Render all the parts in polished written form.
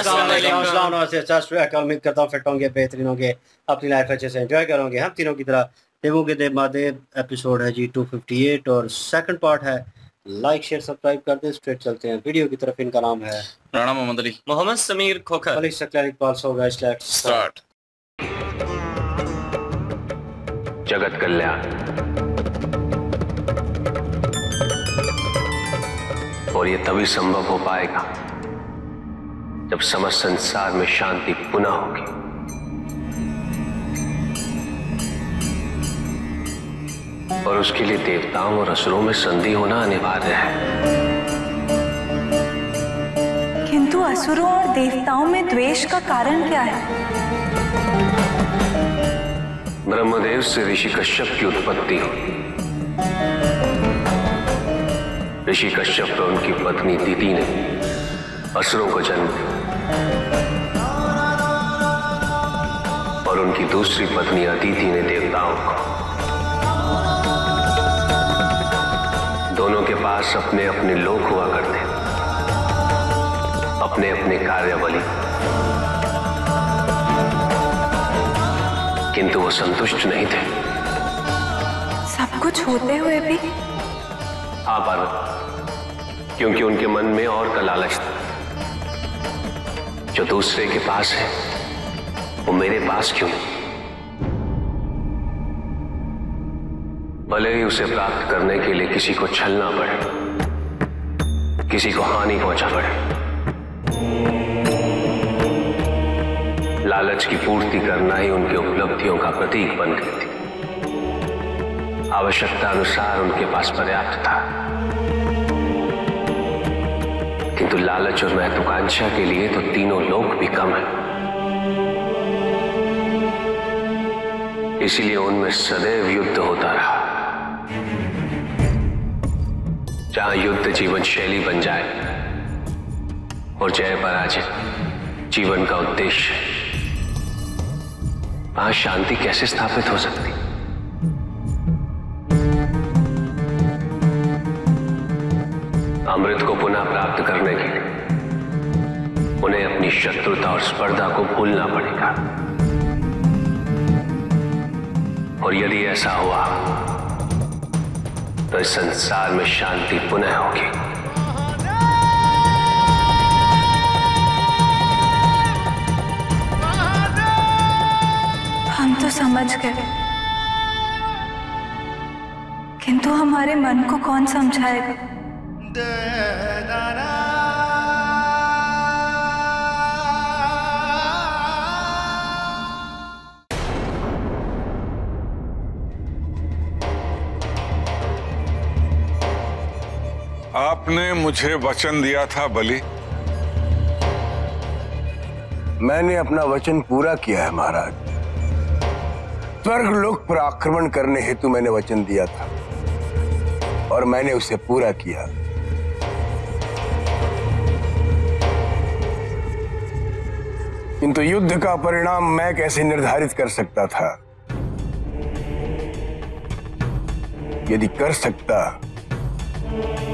उम्मीद करता हूँ फिट होंगे, बेहतरीन होंगे, अपनी लाइफ अच्छे से एंजॉय करोगे हम तीनों की तरह। देवों के देव महादेव एपिसोड है जी 258 और सेकंड पार्ट है। लाइक शेयर सब्सक्राइब कर दे। स्ट्रेट चलते हैं वीडियो की तरफ। इनका नाम है राणा मोहम्मद अली, मोहम्मद समीर खोखर, मलिक सकलैन इकबाल सोगा। स्टार्ट। जगत कल्याण और ये तभी संभव हो पाएगा जब समस्त संसार में शांति पुनः होगी। और उसके लिए देवताओं और असुरों में संधि होना अनिवार्य है। किंतु असुरों और देवताओं में द्वेष का कारण क्या है? ब्रह्मदेव से ऋषि कश्यप की उत्पत्ति हुई। ऋषि कश्यप और उनकी पत्नी दिति ने असुरों को जन्म दिया और उनकी दूसरी पत्नी अदिति ने देवताओं को। दोनों के पास अपने अपने लोक हुआ करते, अपने अपने कार्यावली, किंतु वो संतुष्ट नहीं थे। सब कुछ होते हुए भी? हाँ पार्वती, क्योंकि उनके मन में और का लालच था। जो दूसरे के पास है वो मेरे पास क्यों? भले ही उसे प्राप्त करने के लिए किसी को छलना पड़े, किसी को हानि पहुंचा पड़े। लालच की पूर्ति करना ही उनकी उपलब्धियों का प्रतीक बन गई थी। आवश्यकता अनुसार उनके पास पर्याप्त था, किंतु लालच और महत्वाकांक्षा के लिए तो तीनों लोक भी कम है। इसलिए उनमें सदैव युद्ध होता रहा। जहां युद्ध जीवन शैली बन जाए और जय पराजय जीवन का उद्देश्य, वहां शांति कैसे स्थापित हो सकती? अमृत को पुनः प्राप्त करने के लिए उन्हें अपनी शत्रुता और स्पर्धा को भूलना पड़ेगा। और यदि ऐसा हुआ तो इस संसार में शांति पुनः होगी। हम तो समझ गए, किंतु हमारे मन को कौन समझाएगा? आपने मुझे वचन दिया था बलि। मैंने अपना वचन पूरा किया है महाराज। स्वर्गलोक पर आक्रमण करने हेतु मैंने वचन दिया था और मैंने उसे पूरा किया। किंतु युद्ध का परिणाम मैं कैसे निर्धारित कर सकता था? यदि कर सकता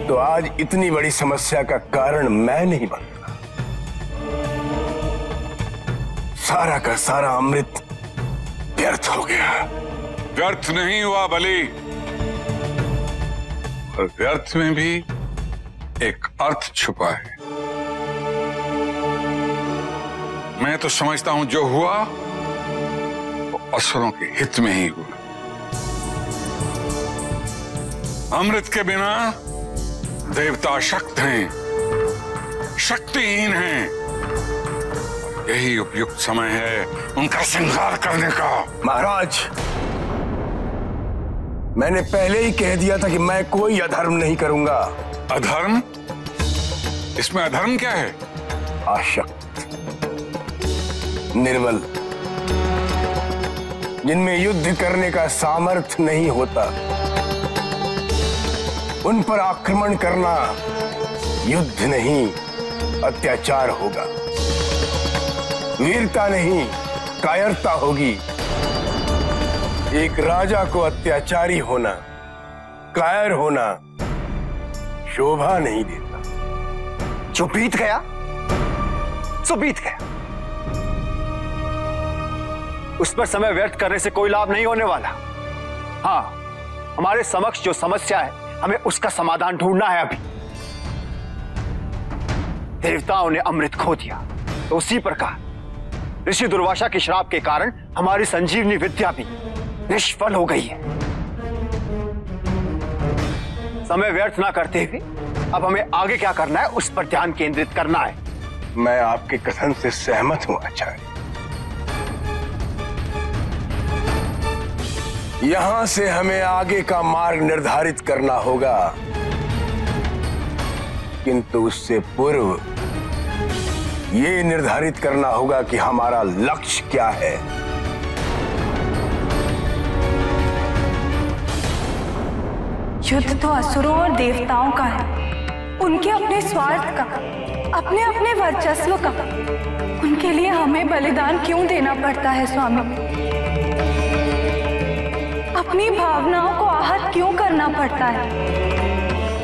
तो आज इतनी बड़ी समस्या का कारण मैं नहीं बनता। सारा का सारा अमृत व्यर्थ हो गया। व्यर्थ नहीं हुआ बलि, और व्यर्थ में भी एक अर्थ छुपा है। मैं तो समझता हूं जो हुआ वो असुरों के हित में ही हुआ। अमृत के बिना देवता अशक्त हैं, शक्तिहीन हैं। यही उपयुक्त समय है उनका संहार करने का। महाराज, मैंने पहले ही कह दिया था कि मैं कोई अधर्म नहीं करूंगा। अधर्म? इसमें अधर्म क्या है? आशक्त, निर्बल, जिनमें युद्ध करने का सामर्थ्य नहीं होता, उन पर आक्रमण करना युद्ध नहीं अत्याचार होगा। वीरता नहीं कायरता होगी। एक राजा को अत्याचारी होना, कायर होना शोभा नहीं देता। जो बीत गया सो बीत गया। उस पर समय व्यर्थ करने से कोई लाभ नहीं होने वाला। हाँ, हमारे समक्ष जो समस्या है, हमें उसका समाधान ढूंढना है। अभी देवताओं ने अमृत खो दिया, तो उसी प्रकार ऋषि दुर्वासा के श्राप के कारण हमारी संजीवनी विद्या भी निष्फल हो गई है। समय व्यर्थ ना करते हुए अब हमें आगे क्या करना है, उस पर ध्यान केंद्रित करना है। मैं आपके कथन से सहमत हूं आचार्य। यहां से हमें आगे का मार्ग निर्धारित करना होगा, किंतु उससे पूर्व यह निर्धारित करना होगा कि हमारा लक्ष्य क्या है। युद्ध तो असुरों और देवताओं का है, उनके अपने स्वार्थ का, अपने अपने वर्चस्व का। उनके लिए हमें बलिदान क्यों देना पड़ता है स्वामी? अपनी भावनाओं को आहत क्यों करना पड़ता है?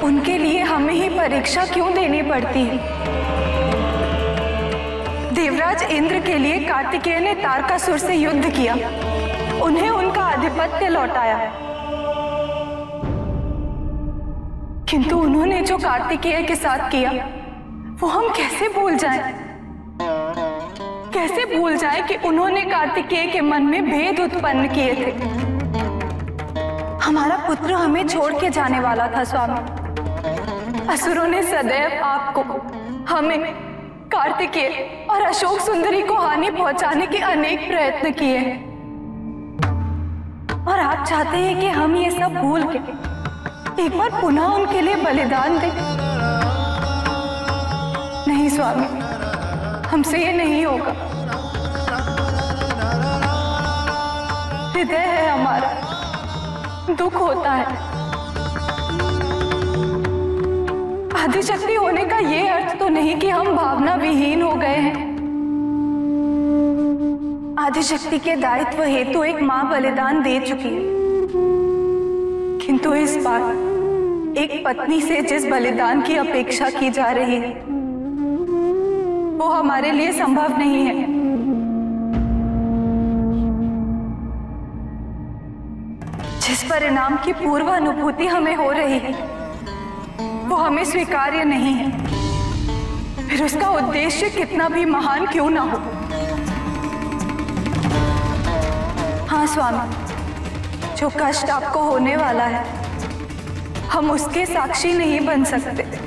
उनके लिए हमें ही परीक्षा क्यों देनी पड़ती है? देवराज इंद्र के लिए कार्तिकेय ने तारकासुर से युद्ध किया, उन्हें उनका आधिपत्य लौटाया, किंतु उन्होंने जो कार्तिकेय के साथ किया वो हम कैसे भूल जाएं? कैसे भूल जाएं कि उन्होंने कार्तिकेय के मन में भेद उत्पन्न किए थे? हमारा पुत्र हमें छोड़ के जाने वाला था स्वामी। असुरों ने सदैव आपको, हमें, कार्तिकेय और अशोक सुंदरी को हानि पहुंचाने के अनेक प्रयत्न किए हैं, और आप चाहते हैं कि हम ये सब भूल के एक बार पुनः उनके लिए बलिदान दें? नहीं स्वामी, हमसे ये नहीं होगा। हृदय है हमारा, दुख होता है। आदिशक्ति होने का ये अर्थ तो नहीं कि हम भावना विहीन हो गए हैं। आदिशक्ति के दायित्व हेतु एक मां बलिदान दे चुकी है, किंतु इस बार एक पत्नी से जिस बलिदान की अपेक्षा की जा रही है वो हमारे लिए संभव नहीं है। जिस परिणाम की पूर्व अनुभूति हमें हो रही है वो हमें स्वीकार्य नहीं है, फिर उसका उद्देश्य कितना भी महान क्यों ना हो। हाँ स्वामी, जो कष्ट आपको होने वाला है हम उसके साक्षी नहीं बन सकते।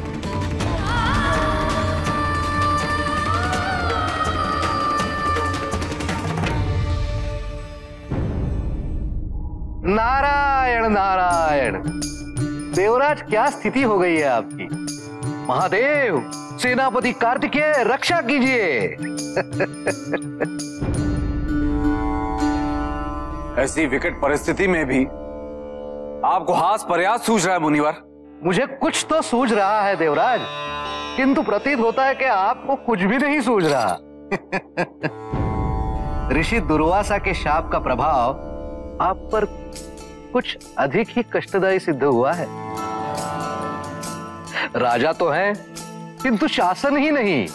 नारायण नारायण। देवराज, क्या स्थिति हो गई है आपकी? महादेव, सेनापति कार्तिकेय, रक्षा कीजिए। ऐसी विकट परिस्थिति में भी आपको हास प्रयास सूझ रहा है मुनिवर? मुझे कुछ तो सूझ रहा है देवराज, किंतु प्रतीत होता है कि आपको कुछ भी नहीं सूझ रहा। ऋषि दुर्वासा के शाप का प्रभाव आप पर कुछ अधिक ही कष्टदायी सिद्ध हुआ है। राजा तो हैं, किंतु शासन ही नहीं,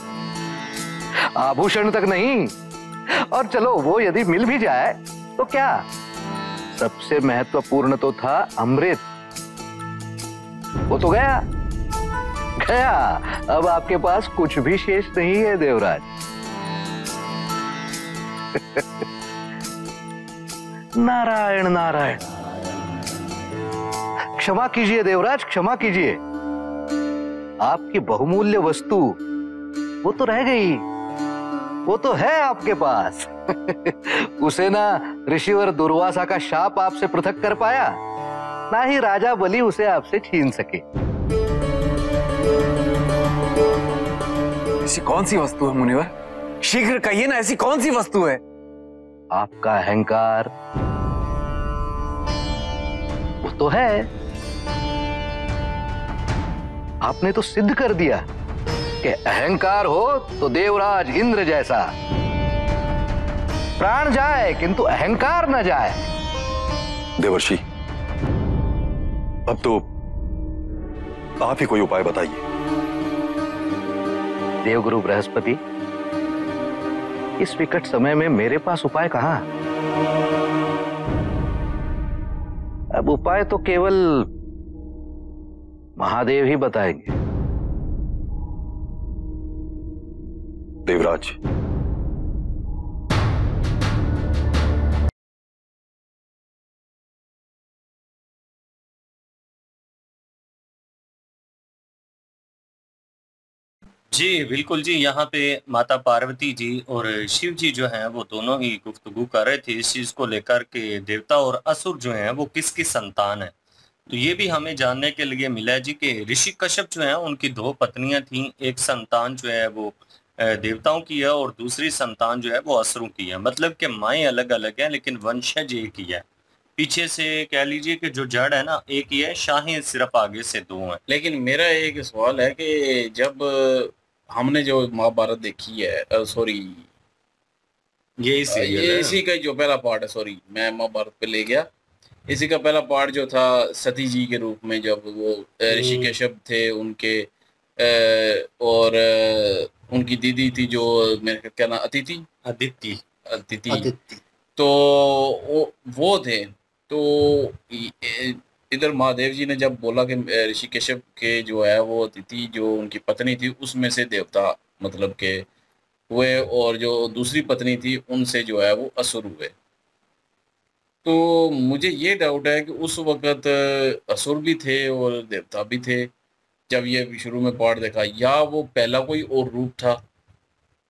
आभूषण तक नहीं, और चलो वो यदि मिल भी जाए तो क्या, सबसे महत्वपूर्ण तो था अमृत, वो तो गया गया। अब आपके पास कुछ भी शेष नहीं है देवराज। नारायण नारायण। क्षमा कीजिए देवराज, क्षमा कीजिए। आपकी बहुमूल्य वस्तु वो तो रह गई, वो तो है आपके पास। उसे ना ऋषिवर दुर्वासा का शाप आपसे पृथक कर पाया, ना ही राजा बलि उसे आपसे छीन सके। ऐसी कौन सी वस्तु है मुनिवर? शीघ्र कहिए ना, ऐसी कौन सी वस्तु है? आपका अहंकार वो तो है। आपने तो सिद्ध कर दिया कि अहंकार हो तो देवराज इंद्र जैसा, प्राण जाए किंतु अहंकार न जाए। देवर्षि, अब तो आप ही कोई उपाय बताइए। देवगुरु बृहस्पति, इस विकट समय में मेरे पास उपाय कहां? अब उपाय तो केवल महादेव ही बताएंगे। देवराज, जी बिल्कुल जी। यहाँ पे माता पार्वती जी और शिव जी जो हैं वो दोनों ही गुफ्तगू कर रहे थे इस चीज को लेकर के देवता और असुर जो हैं वो किसकी संतान है। तो ये भी हमें जानने के लिए मिला है जी कि ऋषि कश्यप जो है उनकी दो पत्नियां थीं। एक संतान जो है वो देवताओं की है और दूसरी संतान जो है वो असुरों की है। मतलब कि माएँ अलग अलग हैं लेकिन वंशज एक ही है। पीछे से कह लीजिए कि जो जड़ है ना एक ही है, शाहें सिर्फ आगे से दो हैं। लेकिन मेरा एक सवाल है कि जब हमने जो महाभारत देखी है, सॉरी यही सीरियल ये है। इसी का जो पहला पार्ट है, सॉरी मैं महाभारत पे ले गया। इसी का पहला पार्ट जो था सती जी के रूप में, जब वो ऋषि कश्यप थे उनके और उनकी दीदी थी जो मेरे क्या नाम, अदिति तो वो थे। तो इधर महादेव जी ने जब बोला कि ऋषि कश्यप के जो है वो अदिति जो उनकी पत्नी थी उसमें से देवता मतलब के हुए और जो दूसरी पत्नी थी उनसे जो है वो असुर हुए। तो मुझे ये डाउट है कि उस वक्त असुर भी थे और देवता भी थे जब ये शुरू में पार्ट देखा, या वो पहला कोई और रूप था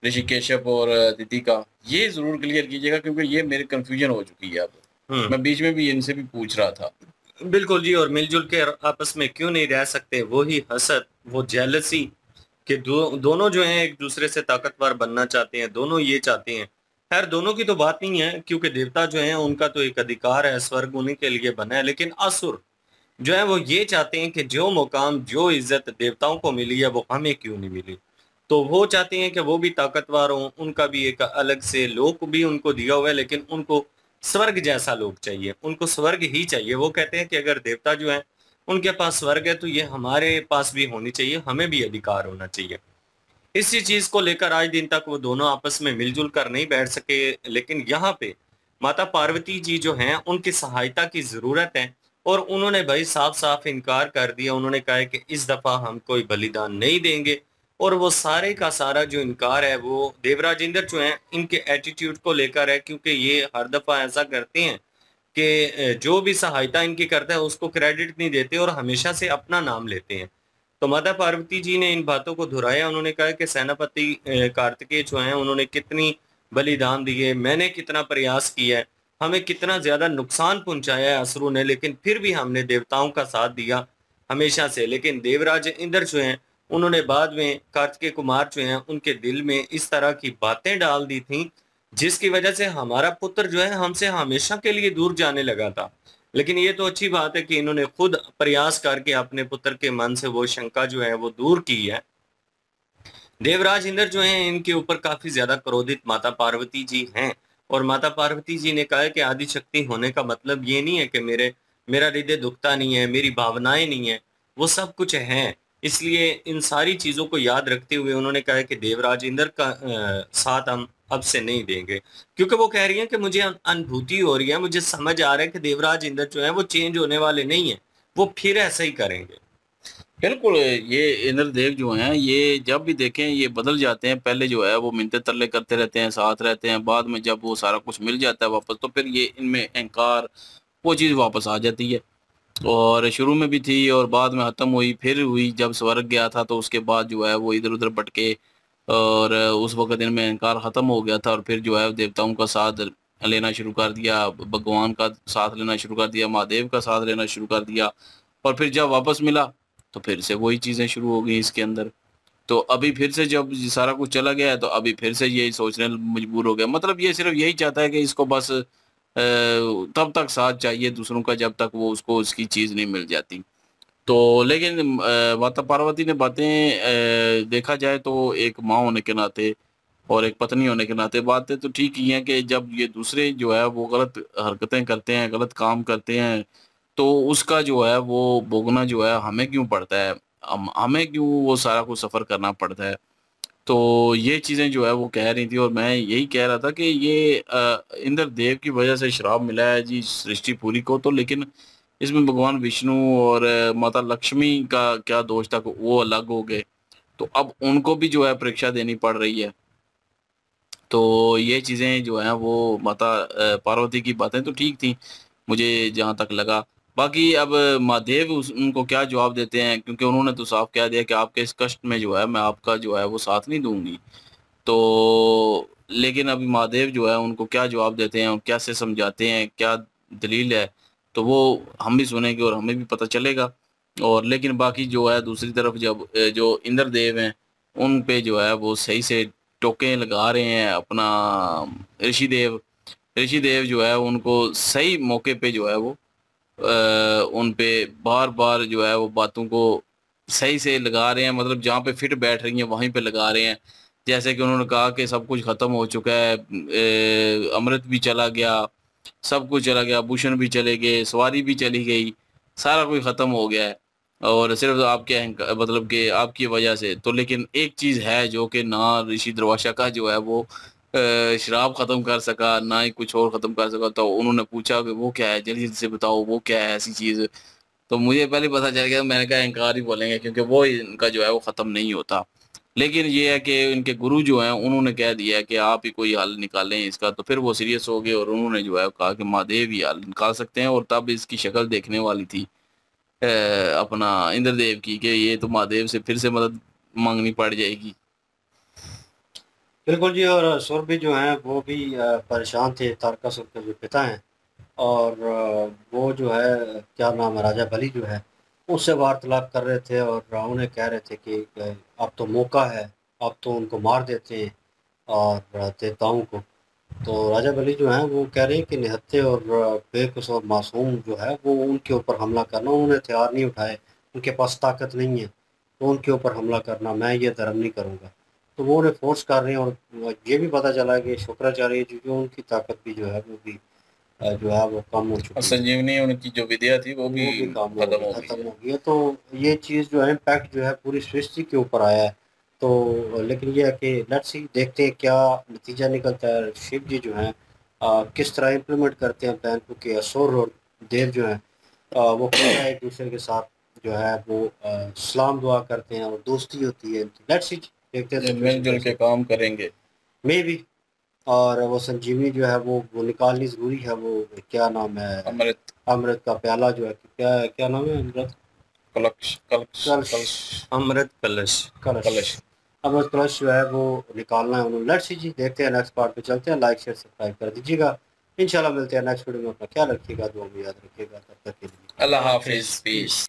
ऋषि कश्यप और अदिति का। ये जरूर क्लियर कीजिएगा क्योंकि ये मेरी कंफ्यूजन हो चुकी है। अब मैं बीच में भी इनसे भी पूछ रहा था। बिल्कुल जी। और मिलजुल के आपस में क्यों नहीं रह सकते, वो ही हसद, वो जेलसी कि दोनों जो हैं एक दूसरे से ताकतवर बनना चाहते हैं, दोनों ये चाहते हैं। खैर दोनों की तो बात नहीं है क्योंकि देवता जो हैं उनका तो एक अधिकार है, स्वर्ग उन्हीं के लिए बना है। लेकिन असुर जो है वो ये चाहते हैं कि जो मुकाम जो इज्जत देवताओं को मिली है वो हमें क्यों नहीं मिली। तो वो चाहते हैं कि वो भी ताकतवर हों, उनका भी एक अलग से लोक भी उनको दिया हुआ है लेकिन उनको स्वर्ग जैसा लोक चाहिए, उनको स्वर्ग ही चाहिए। वो कहते हैं कि अगर देवता जो है उनके पास स्वर्ग है तो ये हमारे पास भी होनी चाहिए, हमें भी अधिकार होना चाहिए। इसी चीज को लेकर आज दिन तक वो दोनों आपस में मिलजुल कर नहीं बैठ सके। लेकिन यहाँ पे माता पार्वती जी जो हैं उनकी सहायता की जरूरत है और उन्होंने भाई साफ साफ इनकार कर दिया। उन्होंने कहा है कि इस दफा हम कोई बलिदान नहीं देंगे और वो सारे का सारा जो इनकार है वो देवराज इंद्र जो हैं इनके एटीट्यूड को लेकर है, क्योंकि ये हर दफा ऐसा करते हैं कि जो भी सहायता इनकी करता है उसको क्रेडिट नहीं देते और हमेशा से अपना नाम लेते हैं। तो माता पार्वती जी ने इन बातों को दोहराया। उन्होंने कहा कि सेनापति कार्तिकेय जो हैं उन्होंने कितनी बलिदान दिए, मैंने कितना प्रयास किया है, हमें कितना ज्यादा नुकसान पहुंचाया है असुरों ने, लेकिन फिर भी हमने देवताओं का साथ दिया हमेशा से। लेकिन देवराज इंद्र जो हैं उन्होंने बाद में कार्तिकेय कुमार जो हैं उनके दिल में इस तरह की बातें डाल दी थी जिसकी वजह से हमारा पुत्र जो है हमसे हमेशा के लिए दूर जाने लगा था। लेकिन ये तो अच्छी बात है कि इन्होंने खुद प्रयास करके अपने पुत्र के मन से वो शंका जो है वो दूर की है। देवराज इंद्र जो हैं इनके ऊपर काफी ज्यादा क्रोधित माता पार्वती जी हैं और माता पार्वती जी ने कहा है कि आदि शक्ति होने का मतलब ये नहीं है कि मेरा हृदय दुखता नहीं है, मेरी भावनाएं नहीं है, वो सब कुछ है। इसलिए इन सारी चीजों को याद रखते हुए उन्होंने कहा है कि देवराज इंद्र का साथ हम अब से नहीं देंगे, क्योंकि वो कह रही हैं कि मुझे अनुभूति हो रही है, मुझे समझ आ रहा है कि देवराज इंद्र जो है वो चेंज होने वाले नहीं है, वो फिर ऐसा ही करेंगे। बिल्कुल, ये इंद्रदेव जो हैं ये जब भी देखें ये बदल जाते हैं। पहले जो है वो मिन्नतें तरले करते रहते हैं, साथ रहते हैं, बाद में जब वो सारा कुछ मिल जाता है वापस तो फिर ये इनमें अहंकार वो चीज़ वापस आ जाती है। और शुरू में भी थी और बाद में ख़त्म हुई, फिर हुई जब स्वर्ग गया था तो उसके बाद जो है वो इधर उधर भटके और उस वक़्त इनमें अहंकार ख़त्म हो गया था और फिर जो है देवताओं का साथ लेना शुरू कर दिया, भगवान का साथ लेना शुरू कर दिया, महादेव का साथ लेना शुरू कर दिया और फिर जब वापस मिला तो फिर से वही चीज़ें शुरू हो गई इसके अंदर। तो अभी फिर से जब सारा कुछ चला गया है तो अभी फिर से यही सोचने मजबूर हो गया। मतलब ये सिर्फ यही चाहता है कि इसको बस तब तक साथ चाहिए दूसरों का जब तक वो उसको उसकी चीज़ नहीं मिल जाती। तो लेकिन माता पार्वती ने बातें देखा जाए तो एक माँ होने के नाते और एक पत्नी होने के नाते बातें तो ठीक ही हैं कि जब ये दूसरे जो है वो गलत हरकतें करते हैं, गलत काम करते हैं तो उसका जो है वो भोगना जो है हमें क्यों पड़ता है, हमें क्यों वो सारा कुछ सफ़र करना पड़ता है। तो ये चीज़ें जो है वो कह रही थी, और मैं यही कह रहा था कि ये इंद्रदेव की वजह से श्राप मिला है जी सृष्टि पूरी को, तो लेकिन इसमें भगवान विष्णु और माता लक्ष्मी का क्या दोष था, वो अलग हो गए, तो अब उनको भी जो है परीक्षा देनी पड़ रही है। तो ये चीज़ें जो हैं वो माता पार्वती की बातें तो ठीक थी मुझे जहाँ तक लगा। बाकी अब महादेव उनको क्या जवाब देते हैं, क्योंकि उन्होंने तो साफ कह दिया कि आपके इस कष्ट में जो है मैं आपका जो है वो साथ नहीं दूंगी। तो लेकिन अभी महादेव जो है उनको क्या जवाब देते हैं और कैसे समझाते हैं, क्या दलील है, तो वो हम भी सुनेंगे और हमें भी पता चलेगा। और लेकिन बाकी जो है दूसरी तरफ जब जो इंद्रदेव हैं उन पे जो है वो सही से टोके लगा रहे हैं अपना ऋषिदेव जो है उनको सही मौके पे जो है वो उन पे बार बार जो है वो बातों को सही से लगा रहे हैं, मतलब जहाँ पे फिट बैठ रही हैं वहीं पे लगा रहे हैं। जैसे कि उन्होंने कहा कि सब कुछ ख़त्म हो चुका है, अमृत भी चला गया, सब कुछ चला गया, आभूषण भी चले गए, सवारी भी चली गई, सारा कुछ ख़त्म हो गया है और सिर्फ आपके मतलब कि आपकी वजह से। तो लेकिन एक चीज़ है जो कि ना ऋषि दुर्वासा का जो है वो श्राप ख़त्म कर सका, ना ही कुछ और ख़त्म कर सका। तो उन्होंने पूछा कि वो क्या है, जल्दी जल्दी से बताओ वो क्या है ऐसी चीज़। तो मुझे पहले पता चल गया, मैंने कहा इनकार ही बोलेंगे क्योंकि वो इनका जो है वो ख़त्म नहीं होता। लेकिन ये है कि इनके गुरु जो हैं उन्होंने कह दिया कि आप ही कोई हल निकालें इसका। तो फिर वो सीरियस हो गए और उन्होंने जो है कहा कि महादेव ही हल निकाल सकते हैं। और तब इसकी शक्ल देखने वाली थी अपना इंद्रदेव की कि ये तो महादेव से फिर से मदद मांगनी पड़ जाएगी। बिल्कुल जी। और सुर भी जो हैं वो भी परेशान थे, तारकासुर के जो पिता हैं, और वो जो है क्या नाम है राजा बलि जो है उससे वार्तालाप कर रहे थे और उन्हें कह रहे थे कि अब तो मौका है, अब तो उनको मार देते हैं और देवताओं को। तो राजा बलि जो हैं वो कह रहे हैं कि निहत्थे और बेकसूर मासूम जो है वो उनके ऊपर हमला करना, उन्होंने हथियार नहीं उठाए, उनके पास ताकत नहीं है, तो उनके ऊपर हमला करना मैं ये धर्म नहीं करूँगा। तो वो उन्हें फोर्स कर रहे हैं। और ये भी पता चला कि शुक्राचार्य जी जो उनकी ताकत भी जो है वो भी जो है वो कम हो चुकी है, संजीवनी उनकी जो विद्या थी वो भी खत्म हो गई है। तो ये चीज़ जो है इम्पैक्ट जो है पूरी सृष्टि के ऊपर आया है। तो लेकिन ये है कि लेट्स सी, देखते हैं क्या नतीजा निकलता है। शिव जी जो हैं किस तरह इम्प्लीमेंट करते हैं प्लान को, कि असुर और देव जो हैं वो एक दूसरे के साथ जो है वो सलाम दुआ करते हैं और दोस्ती होती है। लेट्स सी, देखते हैं मिलजुल के काम करेंगे मे भी। और वो संजीवनी जो है वो निकालनी ज़रूरी है। वो क्या नाम है, अमृत का प्याला जो है, क्या नाम है, अमृत कलश अमृत कलश अमृत कलश जो है वो निकालना है उन्होंने। लेट्स सी जी, देखते हैं नेक्स्ट पार्ट पे चलते हैं। लाइक शेयर सब्सक्राइब कर दीजिएगा। इंशाल्लाह मिलते हैं नेक्स्ट वीडियो में। अपना ख्याल रखिएगा, दुआ में याद रखिएगा। तब तक के लिए अल्लाह हाफिज़, पीस।